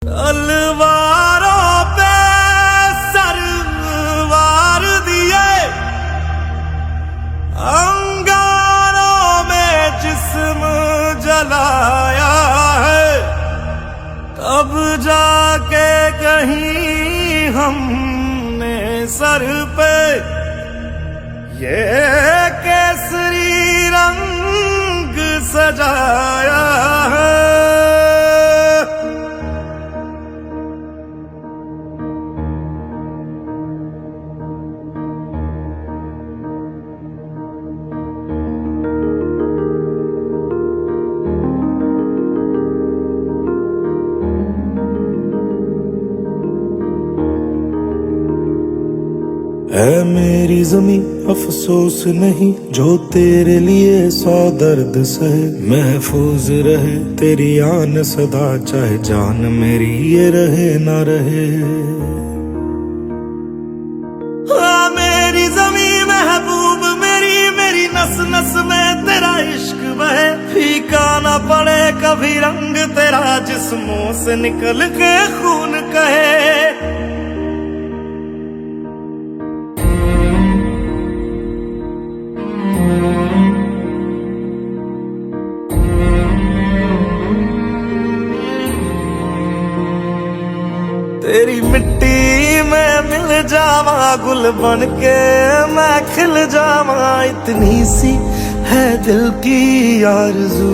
तलवारों पे सरवार दिए, अंगारों में जिस्म जलाया है, तब जाके कहीं हमने सर पे ये केसरी रंग सजाया है। है मेरी जमी अफसोस नहीं जो तेरे लिए 100 दर्द सहे, महफूज रहे तेरी आन सदा चाहे जान मेरी ये रहे ना रहे। हाँ मेरी जमी महबूब मेरी, मेरी नस नस में तेरा इश्क बहे, फीका ना पड़े कभी रंग तेरा जिस्मों से निकल के खून कहे। तेरी मिट्टी में मिल जावा गुल बन के मैं खिल जावा, इतनी सी है दिल की आरज़ू।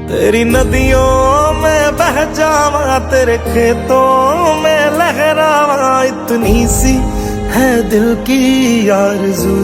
तेरी नदियों में बह जावा तेरे खेतों में लहरावा, इतनी सी है दिल की आरज़ू।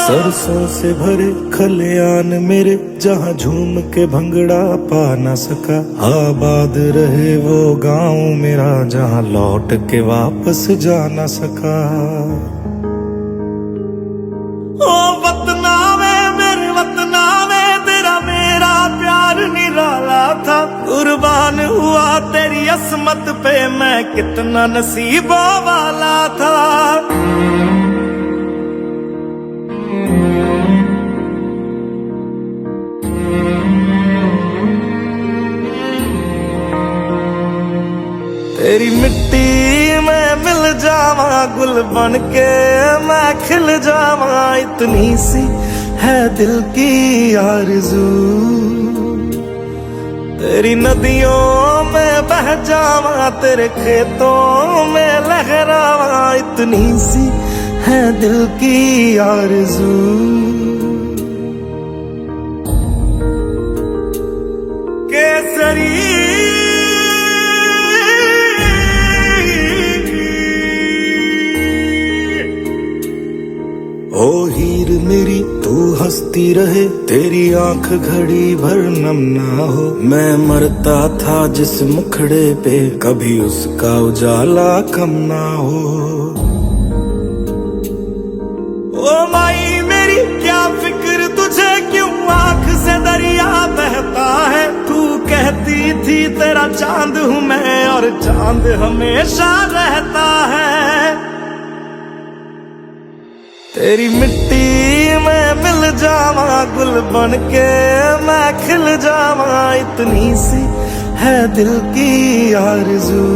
सरसों से भरे खलियान मेरे जहाँ झूम के भंगड़ा पा न सका, आबाद रहे वो गांव मेरा जहाँ लौट के वापस जा न सका। ओ वतना में मेरे वतना में तेरा मेरा प्यार निराला था, कुर्बान हुआ तेरी असमत पे मैं कितना नसीबों वाला था। तेरी मिट्टी में मिल जावा गुल बन के मैं खिल जावा, इतनी सी है दिल की आरज़ू। तेरी नदियों में बह जावा तेरे खेतों में लहरावा, इतनी सी है दिल की आरज़ू। केसरी ओ हीर मेरी तू हंसती रहे, तेरी आंख घड़ी भर नम ना हो। मैं मरता था जिस मुखड़े पे कभी उसका उजाला कम ना हो। ओ माई मेरी क्या फिक्र तुझे क्यों आंख से दरिया बहता है, तू कहती थी तेरा चांद हूँ मैं और चांद हमेशा रहता है। तेरी मिट्टी में मिल जावा गुल बन के मैं खिल जावा, इतनी सी है दिल की आरज़ू।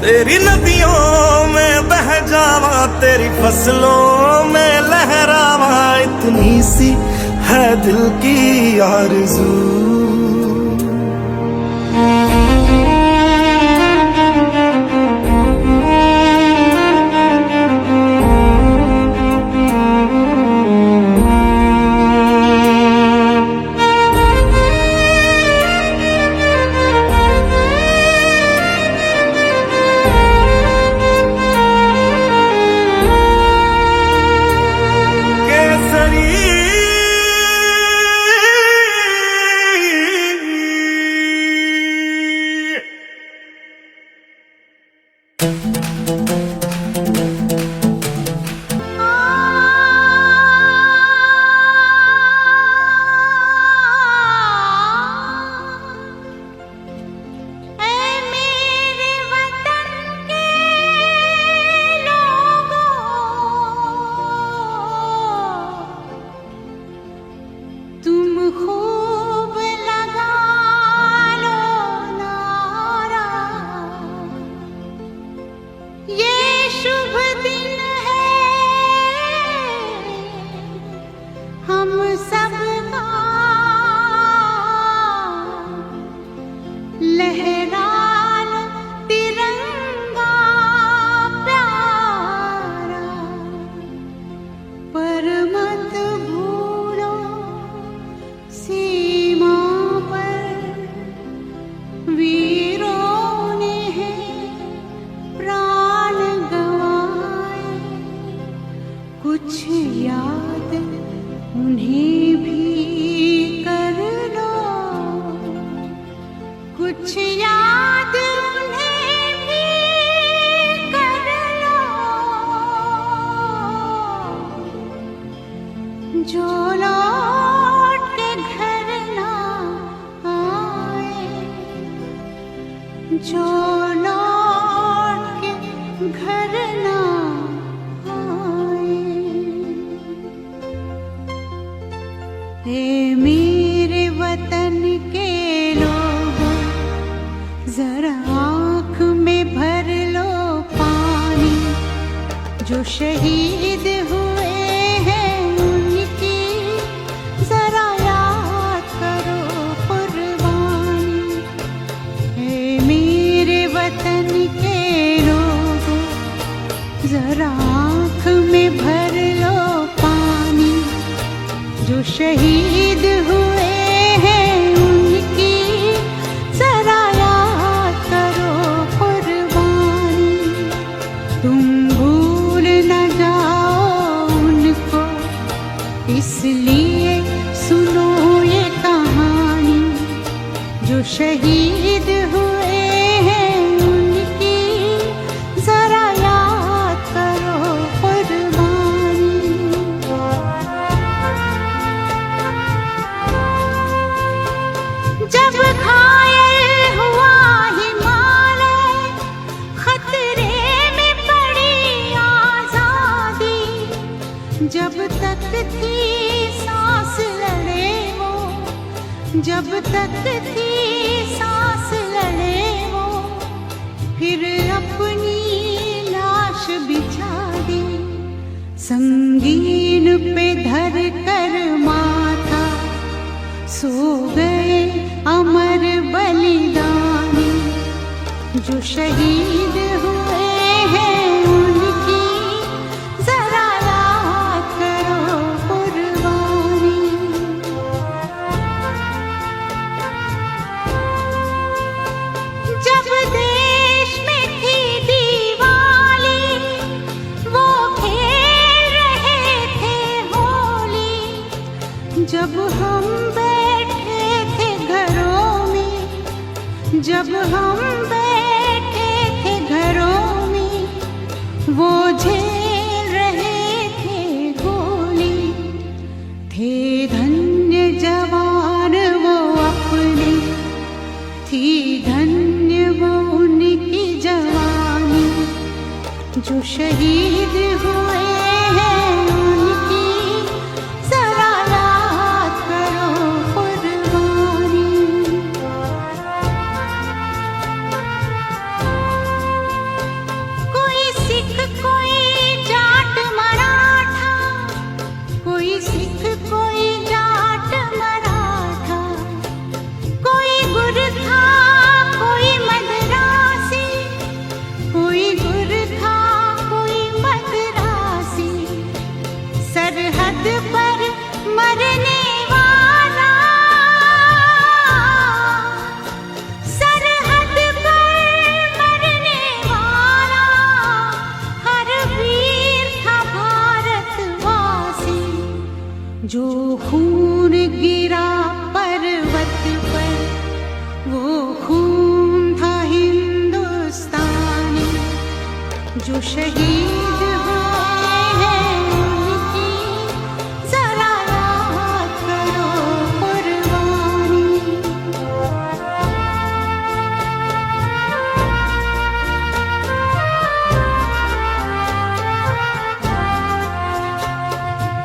तेरी नदियों में बह जावा तेरी फसलों में लहरावा, इतनी सी है दिल की आरज़ू। शहीद हुए हैं उनकी जरा याद करो कुर्बानी। है मेरे वतन के लोगों जरा आँख में भर लो पानी। जो शहीद हुए हैं उनकी जरा याद करो कुर्बानी। तुम इसलिए सुनो ये कहानी। जो शहीद हुए हैं उनकी जरा याद करो कुर्बानी। जब घायल हुआ हिमालय, खतरे में पड़ी आजादी। जब तक थी सांस लड़े वो, जब तक थी सांस लड़े वो, फिर अपनी लाश बिछा दी। संगीन पे धर कर माथा सो गए अमर बलिदानी। जो शहीद हुए हैं उनकी जरा याद करो कुर्बानी। जब देश में थी दिवाली, वो खेल रहे थे होली। जब हम बैठे थे घरों में, जब हम बैठे थे घरों में, वो झेल रहे थे गोली। थे धन्य जवान वो अपने, थी धन्य वो उनकी जवानी। जो शहीद हुए हैं उनकी जरा याद करो कुर्बानी। कोई सिख कोई जाट मराठा, कोई सिख कोई जाट मराठा। कोई गुरखा कोई मद्रासी, कोई गुरखा कोई मद्रासी। सरहद पर मरने वाला, सरहद पर मरने वाला, हर वीर था भारतवासी। जो खून गिरा पर्वत पर, वो खून था हिंदुस्तानी। जो शहीद हुए हैं उनकी जरा याद करो कुर्बानी।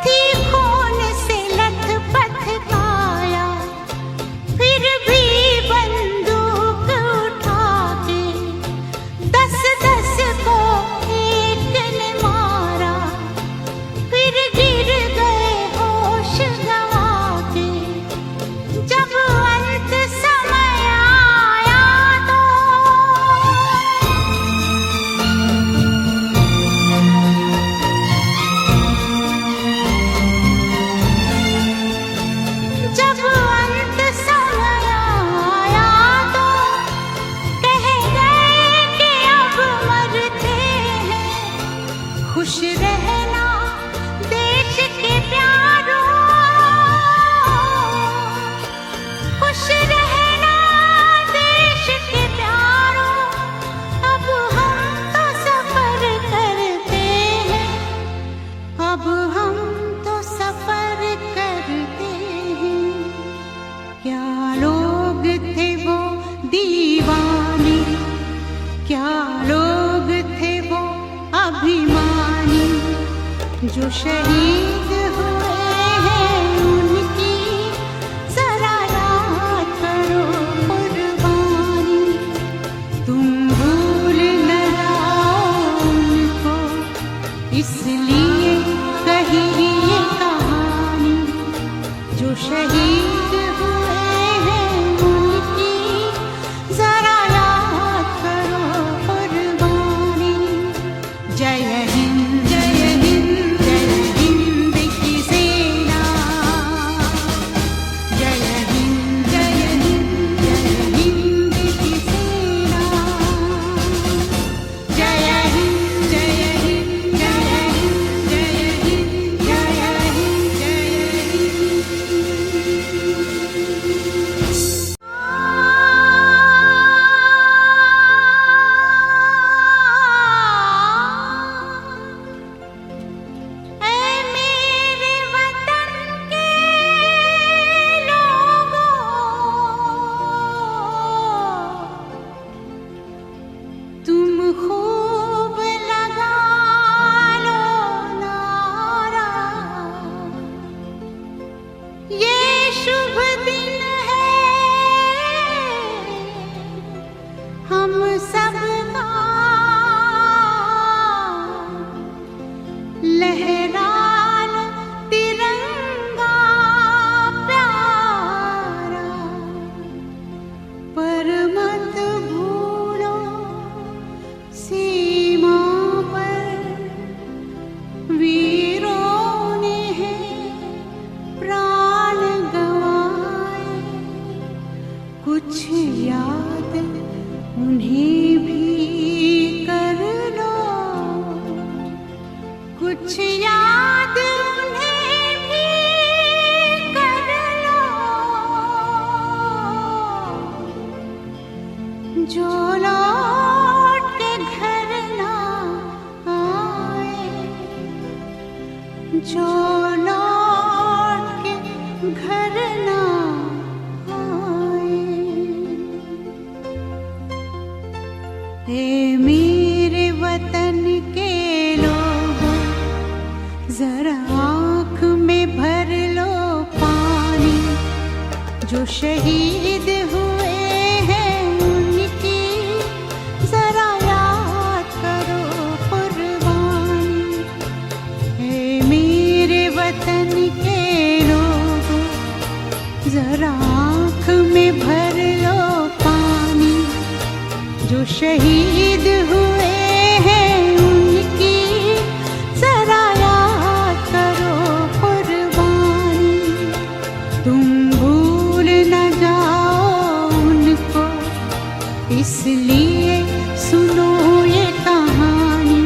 थी खून से लथपथ काया, फिर भी बंदूक उठा के 10-10 को एक ने मारा, फिर गिर गए होश गंवा के। जब अंत समय आया तो जब अंत समय आया तो कह गए कि अब मरते हैं। खुश रहना देश के प्यारों, खुश रहना देश के प्यारों। अब हम तो सफर करते हैं, अब हम तो सफर करते हैं। क्या लोग थे वो दीवाने, क्या लोग थे वो अभिमानी, जो शहीद हुए हैं उनकी जरा याद करो कुर्बानी। तुम भूल न जाओ उनको, इसलिए कही ये कहानी। जो शहीद हुए हैं उनकी जरा याद करो कुर्बानी। जय हिंद जय हिंद जय हिंद की सेना, जय हिंद जय हिंद जय हिंद की सेना। जय हिंद जय हिंद जय हिंद जय हिंद जय हिंद जय ऐ मेरे वतन के लोगों, तुम खूब लगा लो नारा। ये शुभ दिन है हम सबका, लहरा लो तिरंगा प्यारा। पर मत भूलो सीमा पर वीरों ने हैं प्राण गंवाए। कुछ याद उन्हें भी कर लो, कुछ याद उन्हें भी कर लो। जो लौट के घर ना आए, जो लौट के घर ना आए। हे मेरे वतन के लोगों, जरा आँख में भर लो पानी। जो शहीद हुए हैं उनकी जरा याद करो कुर्बानी। हे मेरे वतन के लोगों, जरा आँख में भर लो पानी। जो शहीद हुए हैं उनकी जरा याद करो कुर्बानी। तुम भूल न जाओ उनको, इसलिए सुनो ये कहानी।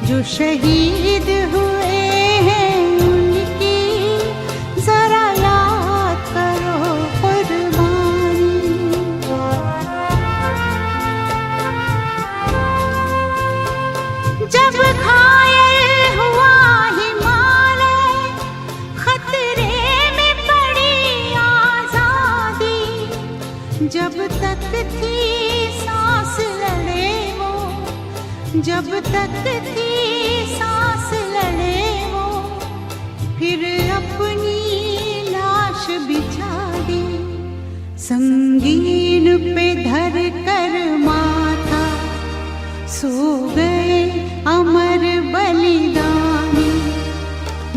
जो शहीद हुए हैं उनकी जरा याद करो कुर्बानी। जब घायल हुआ हिमालय, खतरे में पड़ी आजादी, जब तक थी सांस लड़े वो, जब तक थी सांस लड़े वो, फिर अपनी लाश बिछा दी, संगीन पे धर कर माथा, सो गए अमर बलिदानी,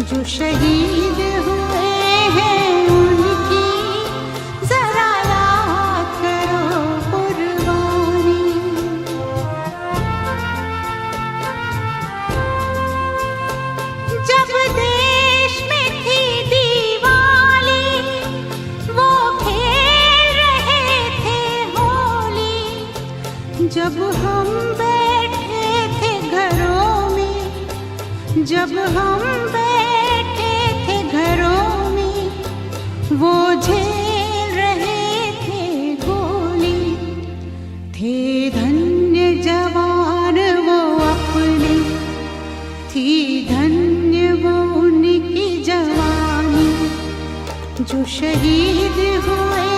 जो शहीद हुए हैं उनकी जरा याद करो कुर्बानी। जब देश में थी दिवाली, वो खेल रहे थे होली, जब हम बैठे थे घरों में, जब हम बैठे थे घरों में, वो झेल रहे थे गोली, थे धन्य जवान वो अपने, थी धन्य वो उनकी जवानी, जो शहीद हुए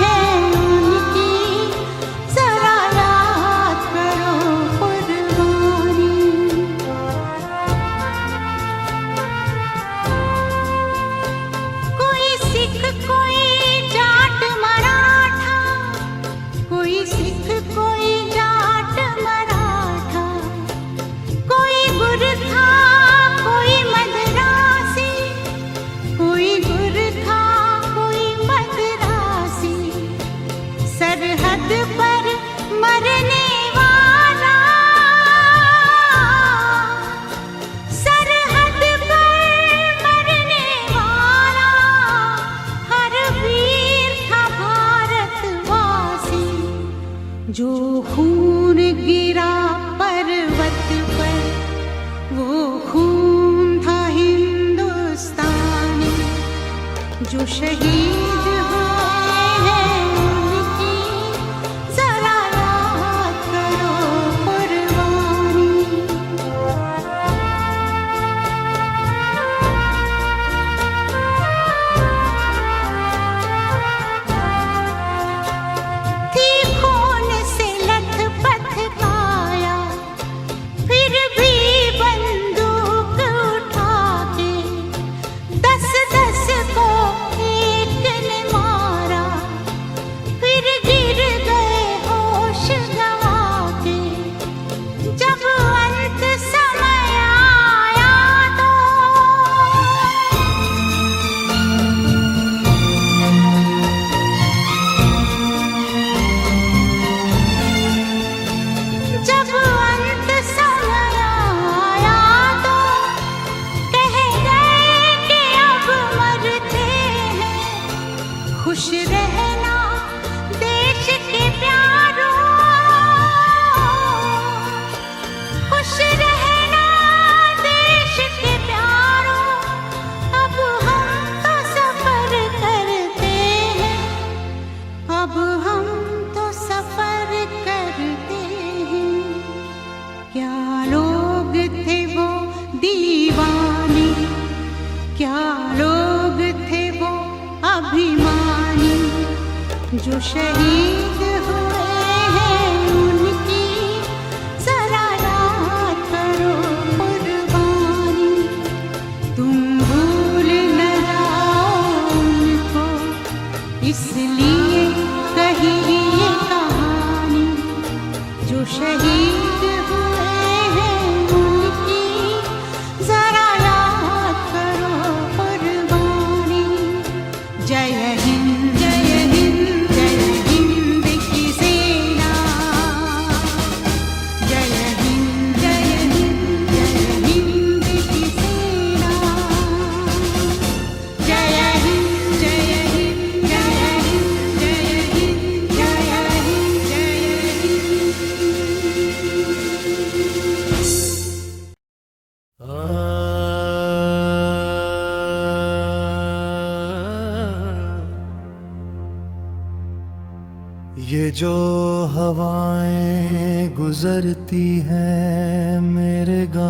हैं उनकी जरा याद करो कुर्बानी। कोई सिख कोई जाट मराठा, कोई सिख कोई जाट मराठा, कोई गुरखा कोई मद्रासी, कोई गुरखा कोई मद्रासी, सरहद पर मरने वाला, सरहद पर मरने वाला, हर वीर था भारतवासी, जो खून गिरा पर्वत पर, वो खून था हिंदुस्तानी, जो शहीद हुए हैं उनकी जरा याद करो कुर्बानी। थी खून से लथपथ काया, फिर भी बंदूक उठा के 10-10 को एक ने मारा, फिर गिर गए होश गंवा के, जब अंत समय आया तो जब अंत समय आया तो कह गए कि अब मरते हैं, खुश रहना देश के प्यारों, खुश रहना देश के प्यारों, अब हम तो सफर करते हैं, अब हम तो सफर करते हैं। क्या लोग थे वो दीवाने, क्या लोग थे वो अभिमानी, जो शहीद हुए हैं उनकी जरा याद करो कुर्बानी। तुम भूल न जाओ उनको, इसलिए कही ये कहानी, जो शहीद हुए हैं उनकी जरा याद करो कुर्बानी। जय हिंद जय हिंद जय हिंद की सेना, जय हिंद जय हिंद जय हिंद की सेना, जय हिंद जय हिंद जय हिंद जय हिंद जय हिंद ये जो हवाएं गुजरती हैं मेरे गाँव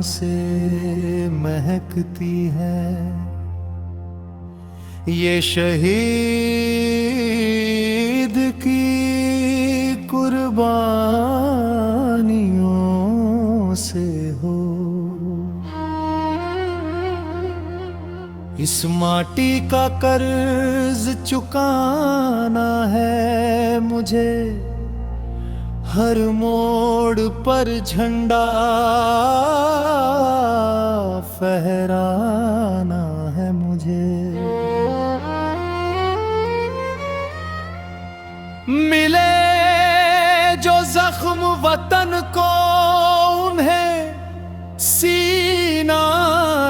से महकती है। ये शहीद की कुर्बानियों से हो। इस माटी का कर्ज चुकाना है मुझे, हर मोड़ पर झंडा फहराना है मुझे। मिले जो जख्म वतन को उन्हें सीना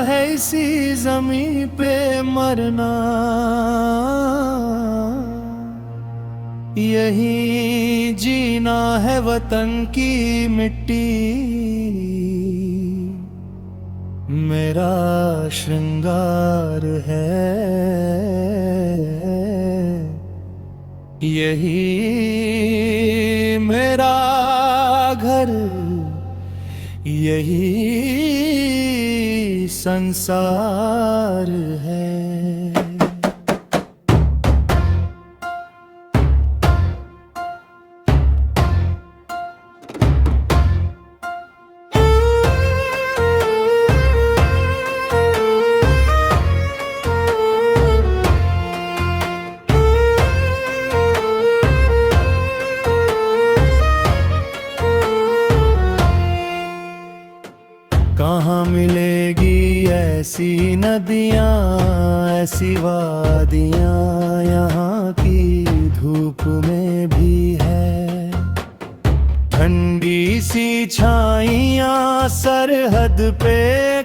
है इसी जमीन पे मरना। यही जीना है वतन की मिट्टी, मेरा श्रृंगार है। यही मेरा घर, यही संसार है। कहाँ मिलेगी ऐसी नदियाँ, ऐसी वादियाँ, यहाँ की धूप में भी है। ठंडी सी छाइयाँ, सरहद पे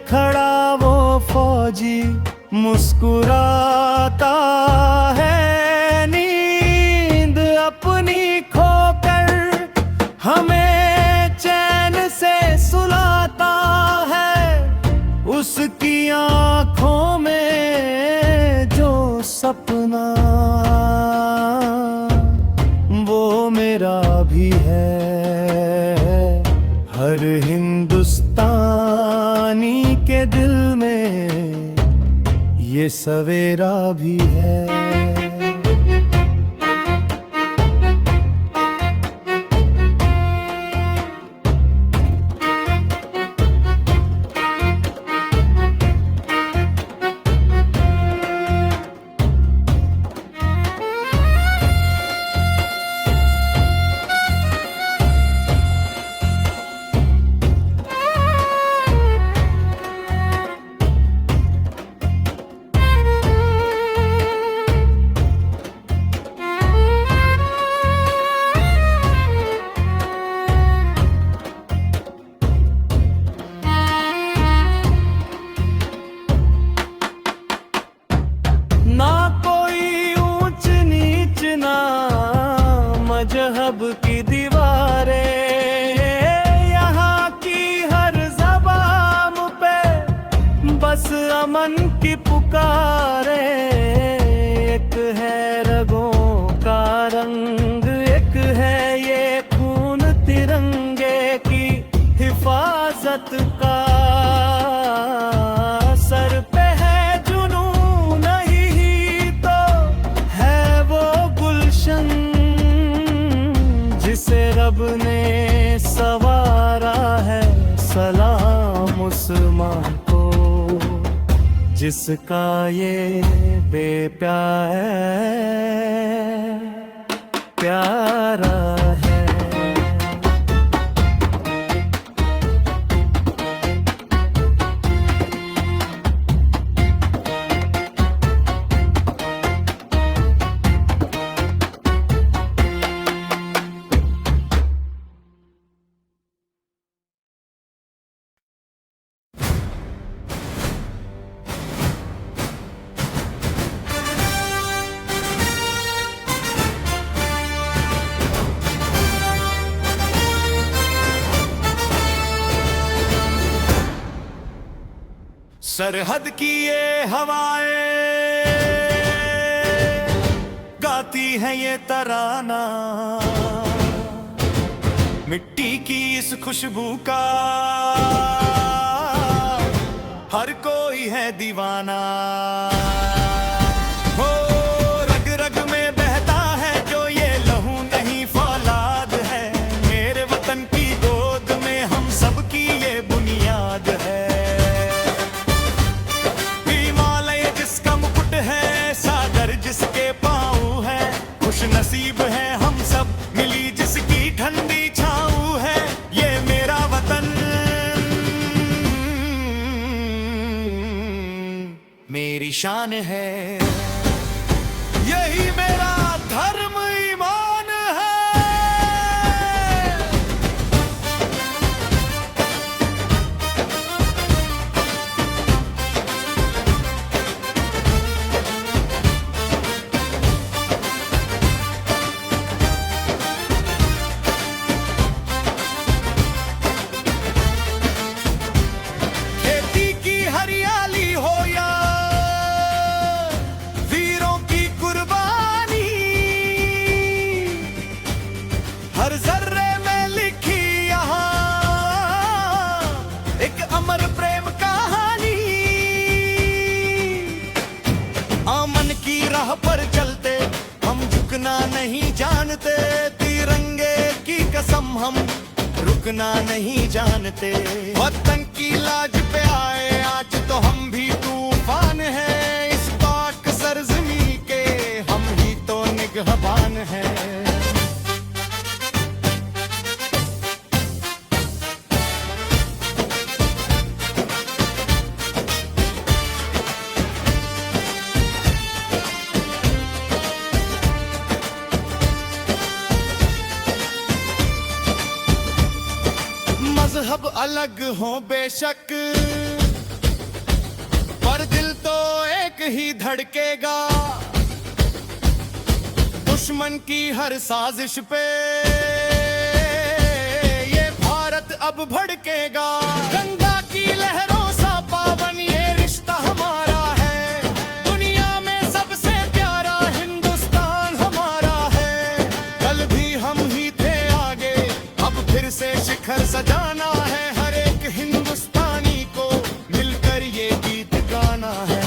खड़ा वो फौजी मुस्कुराता है। नींद अपनी खोकर हमें चैन से सुलाता है। उसकी आँखों में जो सपना वो मेरा भी है। हर हिंदुस्तानी के दिल में ये सवेरा भी है। मजहब की दीवारें, यहाँ की हर ज़बान पे बस अमन की पुकारे। एक है रगों का रंग, एक है ये खून तिरंगे की हिफाजत का। सर पे है जुनून, नहीं तो है वो गुलशन जिसे रब ने सवारा है। सलाम उस माँ को जिसका ये प्यारा है। सरहद की ये हवाएं गाती हैं ये तराना, मिट्टी की इस खुशबू का है दीवाना। हो रग रग में बहता है जो ये लहू नहीं फौलाद है। मेरे वतन की गोद में हम सबकी ये बुनियाद है। हिमालय जिसका मुकुट है, सागर जिसके पाँव है, खुश नसीब है हम सब मिली जिसकी ठंडी छाँव है। ये मेरा वतन मेरी शान है, यही मेरा धर्म ईमान है। खेती की हरियाली हो या वीरों की कुर्बानी, हर जर्रे में लिखी यहाँ एक अमर प्रेम कहानी। आमन की राह पर चलते हम झुकना नहीं जानते, तिरंगे की कसम हम रुकना नहीं जानते। वतन की लाज पे आए आज तो हम भी तूफान हैं, इस पाक सरजमी के हम ही तो निगहबान हैं। मजहब अलग हो बेशक, पर दिल तो एक ही धड़केगा। दुश्मन की हर साजिश पे ये भारत अब भड़केगा। गंगा की लहरों सा पावन ये रिश्ता हमारा है, दुनिया में सबसे प्यारा हिंदुस्तान हमारा है। कल भी हम ही थे आगे, अब फिर से शिखर सजाना है। हर एक हिंदुस्तानी को मिलकर ये गीत गाना है।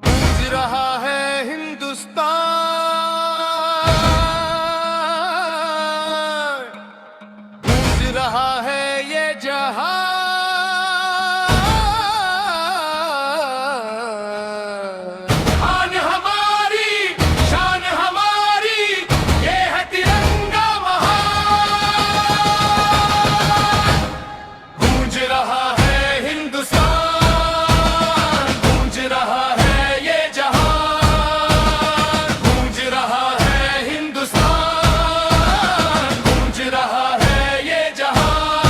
गूंज रहा है हिंदुस्तान, गूंज रहा है ये जहां। शान हमारी, शान हमारी, ये है तिरंगा महान। गूंज रहा है हिंदुस्तान, गूंज रहा है ये जहान। गूंज रहा है हिंदुस्तान, गूंज रहा है ये जहान।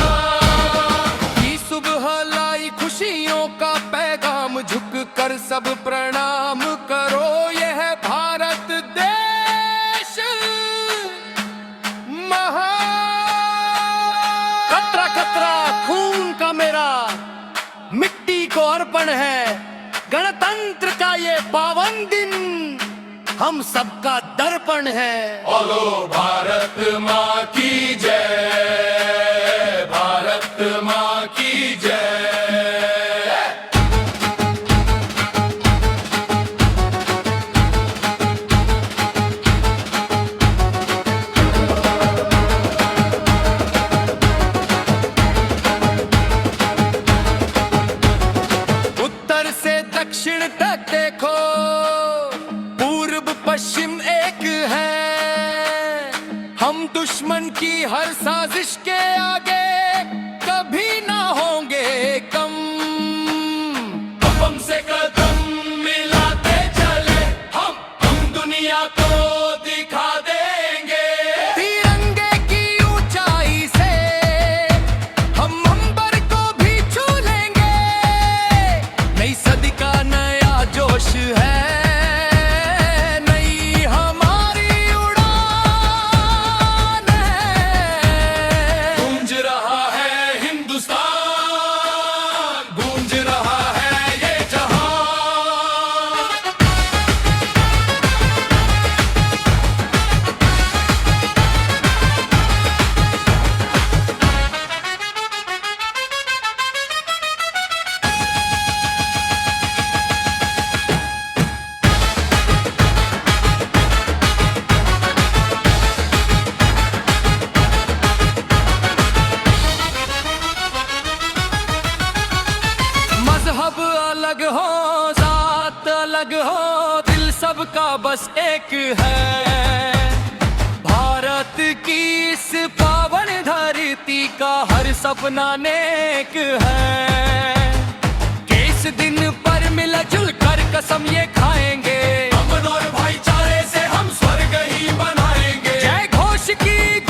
की सुबह लाई खुशियों का पैगाम, झुक कर सब प्रणाम करो। यह है भारत देश महान। कतरा कतरा खून का मेरा मिट्टी को अर्पण है। गणतंत्र का ये पावन दिन हम सबका दर्पण है। बोलो भारत माँ की जय, भारत माँ की जय। उत्तर से दक्षिण तक देखो, पूर्व पश्चिम एक है। हम दुश्मन की हर साजिश के आगे कभी ना होंगे कम। अलग हो, जात अलग हो, दिल सबका बस एक है। भारत की इस पावन धरती का हर सपना नेक है। कि इस दिन पर मिलजुल कर कसम ये खाएंगे, अमन और भाईचारे से हम स्वर्ग ही बनाएंगे। जय घोष की